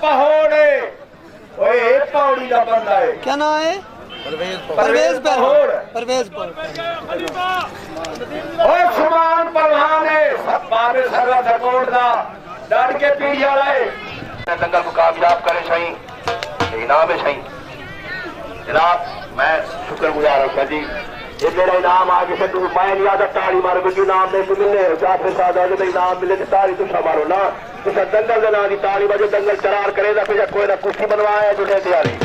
पहोड़े ओए पौड़ी का बंदा है। क्या नाम है? परवेज परवेज ओए सुमान पहलवान है सब बाबे सगा सकोट दा डर के पीढ़ी वाला है। दंगल को कामयाब करे सही इनाम है सही जनाब। मैं शुक्रगुजार हूँ जी ये मेरा इनाम आ किसी तू मैं नहीं आता ताली मारो क्योंकि इनाम नहीं तो मिलने जाफर साहब आगे इनाम मिले तो ताली तुम मारो ना तुम दंगल के ना की ताली बजे दंगल चरार करेगा फिर कोई ना कुछ बनवाया जुड़े तैयारी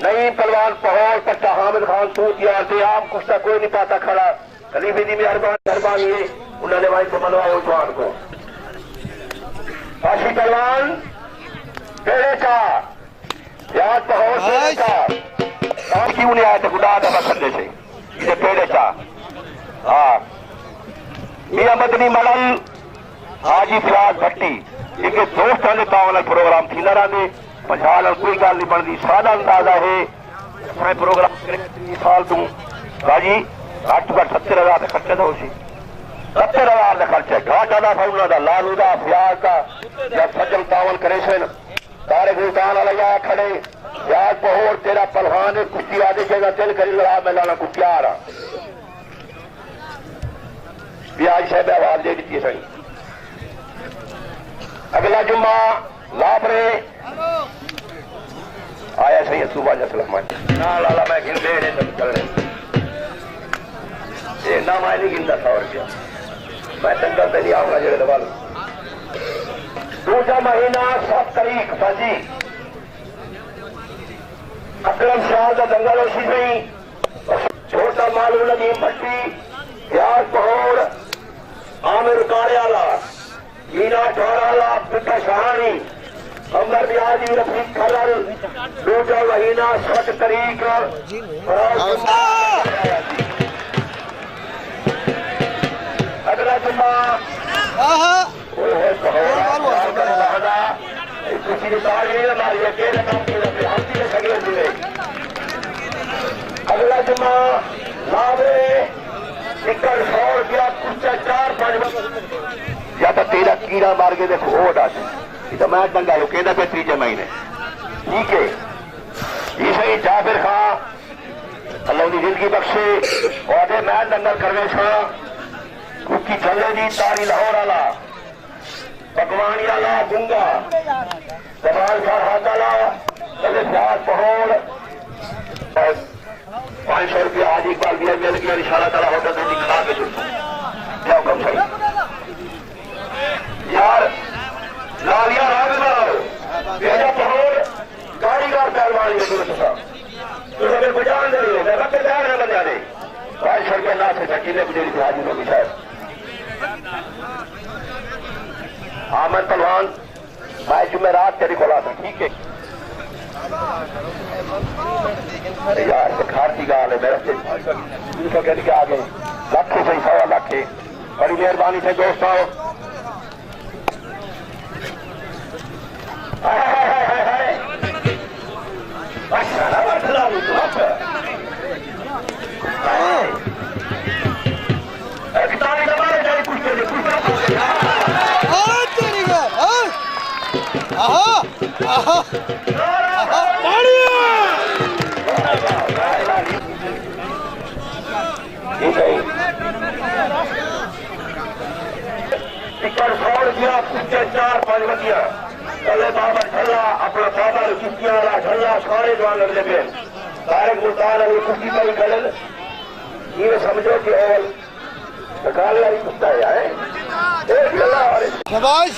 नहीं पहलवान पहौड़ पट्टा हामिद खान तू तैयार थे आम कुछ कोई नहीं पाता खड़ा खलीफे की मेहरबानी है उन्होंने भाई को मनवाया उस्मान को। काशी पहलवान पेड़े का याद पहौड़ पेड़े का क्यों नहीं आए थे गुदा दफा संडे से इसे पेड़े का हाँ मियां मदनी मडल हाजी फिराज भट्टी इनके दोस्तों ने कावल प्रोग्राम थी रहे पछाड़ कोई गल नहीं बनती सादा अंदाजा है मैं प्रोग्राम 3 साल तू राजी घट घट 70,000 का खर्चा तो उसी 70,000 का खर्चा घाटा का था उन्होंने लालू का फ्याज का जब सज्जल कावल करे सन सारे गुलतान वाला खड़े याद पहोड़ तेरा पहलवान है कुश्ती आदि जगह चल कर लड़ा मैं लाना कुछ प्यार ब्याज साहब आवाज दे दी सही। अगला जुम्मा लाभरे आया सही सुबह जसलमान ना लाला मैं गिन दे चलने ये ना मैं नहीं गिनता 100 रुपया मैं दंगल पे नहीं आऊंगा जेड़े दबा दूसरा महीना 7 तारीख बाजी अकरम शाह का दंगल उसी नहीं छोटा मालू नदीम भट्टी प्याज पहोड़ आमिर कारियाला मीना ठोराला पिता शहानी अमर ब्याजी रफीक खलल दूसरा महीना 7 तारीख अगला जुम्मा अगला जुम्मा लाभरे 100 रुपया कुछ 4-5 या तो तेरा कीड़ा मार के देखो वो डाल तो मैं दंगा लो कहना पे 3 महीने ठीक है ये सही जाफिर खां अल्लाह की जिंदगी बख्शे और मैं दंगल करवे छा कुकी चले दी तारी लाहौर वाला पकवानी वाला गुंगा जमाल खान हाथ वाला चले प्याज पहोड़ 500 रुपया आज एक बार दिया मिल गया इशारा करा होटल से दिखा के छुट्टी क्या कम सही यार लालिया राग बनाओ भेजा पहोड़ कारीगर पहलवानी है दुरुस्त साहब तो अगर बजान दे रहे मैं रखे तैयार है बजा दे 500 रुपया ना से सकीले गुजरी हाजी होगी शायद आमन पहलवान मैं जुमेरात तेरी खोला था ठीक है यार खारती गाल है मेरे से कह के आ गए लाखे से 1.25 लाख बड़ी मेहरबानी से दोस्तों चले बाबा झल्ला अपना बाबा किस्तियां वाला झल्ला सारे जवान लग लगे सारे गुलतान वाली कुश्ती पर गलन ये समझो कि और सरकार वाली कुश्ता है एक गला और शाबाश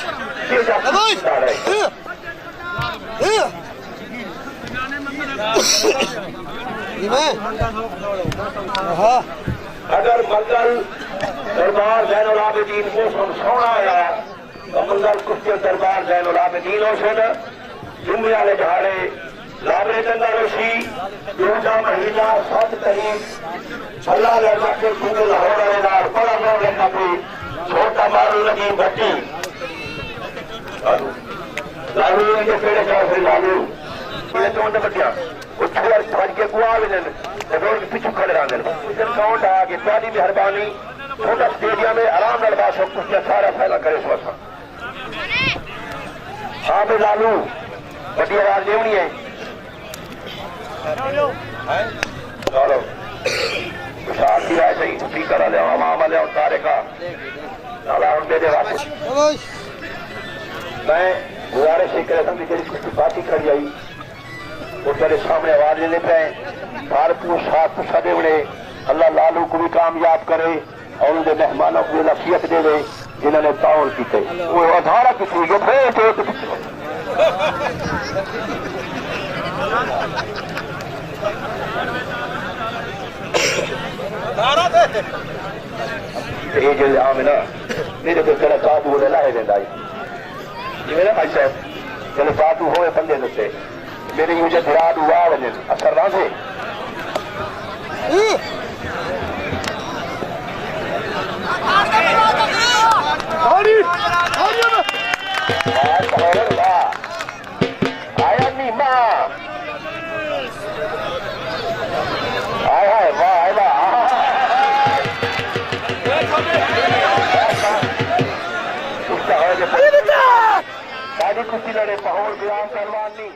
अगर मंगल दरबार जैनुल आबिदीन मौसम सोना आया तो मंगल कुश्ती दरबार जैनुल आबिदीन होशन जुम्मे वाले दिहाड़े लाभरे दंगा रोशी दूसरा महीना 7 तारीख छला लड़का के पूरे लाहौर वाले नार बड़ा मोड़ लगना कोई छोटा मारू लगी भट्टी लालू के पेड़े का फिर लालू ये तो बटिया के गुआ पीछू खड़े रहते काउंट आ गए मेहरबानी छोटा स्टेडियम में आराम नलबास हो कुछ सारा फैला करे सो असा हाँ भाई लालू वड्डी आवाज लेवनी है चलो शांति है सही स्पीकर वाले हमाम वाले सारे का नाला हम दे दे वापस मैं गुजारिश ही कर रहा हूँ कुछ बात ही कर आई वो तेरे सामने आवाज लेने पे भारतपुर साथ सदे बड़े अल्लाह लालू को भी कामयाब करे और उनके मेहमानों को नसीहत दे दे जिन्होंने ताउन की वो अधारा किसी को ये जो आम है ना मेरे को तेरा साधु होने लाए देना जिम्मे ना भाई साहब चलो साधु होए बंदे दसे मेरे मुझे धिराद हुआ वजन असर ना थे आया नहीं माँ आया है वाह उसका है जो कुश्ती लड़े पहोड़ बयान करवानी